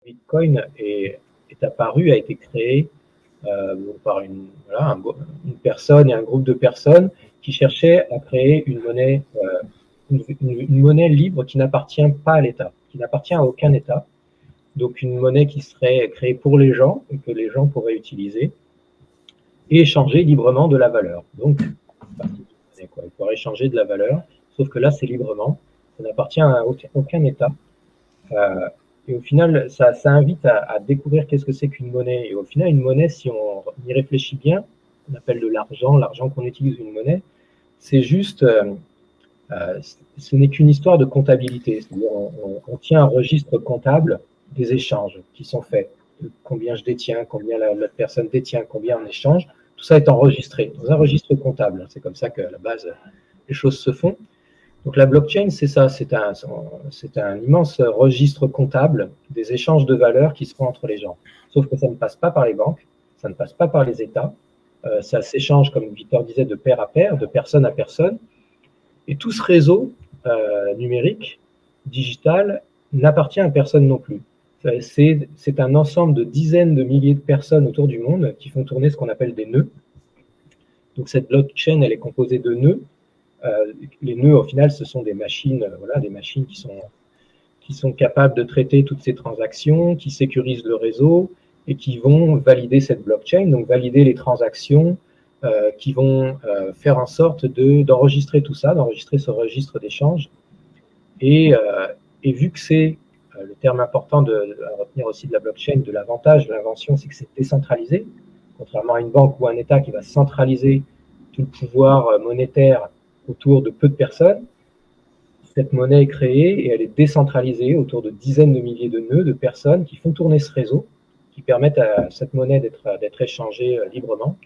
Bitcoin est apparu, a été créé par une personne et un groupe de personnes qui cherchaient à créer une monnaie, une monnaie libre qui n'appartient pas à l'État, qui n'appartient à aucun État. Donc une monnaie qui serait créée pour les gens et que les gens pourraient utiliser et échanger librement de la valeur. Donc, ils pourraient échanger de la valeur, sauf que là, c'est librement, ça n'appartient à aucun État. Et au final, ça invite à découvrir qu'est-ce que c'est qu'une monnaie. Et au final, une monnaie, si on y réfléchit bien, on appelle de l'argent qu'on utilise une monnaie, c'est juste, ce n'est qu'une histoire de comptabilité. C'est-à-dire, on tient un registre comptable des échanges qui sont faits. Combien je détiens, combien l'autre personne détient, combien on échange. Tout ça est enregistré dans un registre comptable. C'est comme ça qu'à la base, les choses se font. Donc la blockchain, c'est ça, c'est un immense registre comptable des échanges de valeurs qui se font entre les gens. Sauf que ça ne passe pas par les banques, ça ne passe pas par les États, ça s'échange, comme Victor disait, de pair à pair, de personne à personne. Et tout ce réseau numérique, digital, n'appartient à personne non plus. C'est un ensemble de dizaines de milliers de personnes autour du monde qui font tourner ce qu'on appelle des nœuds. Donc cette blockchain, elle est composée de nœuds. Les nœuds, au final, ce sont des machines, des machines qui sont capables de traiter toutes ces transactions, qui sécurisent le réseau et qui vont valider cette blockchain, donc valider les transactions, qui vont faire en sorte d'enregistrer tout ça, d'enregistrer ce registre d'échange. Et vu que c'est le terme important à retenir aussi de la blockchain, de l'avantage de l'invention, c'est que c'est décentralisé, contrairement à une banque ou un État qui va centraliser tout le pouvoir monétaire autour de peu de personnes. Cette monnaie est créée et elle est décentralisée autour de dizaines de milliers de nœuds de personnes qui font tourner ce réseau, qui permettent à cette monnaie d'être échangée librement.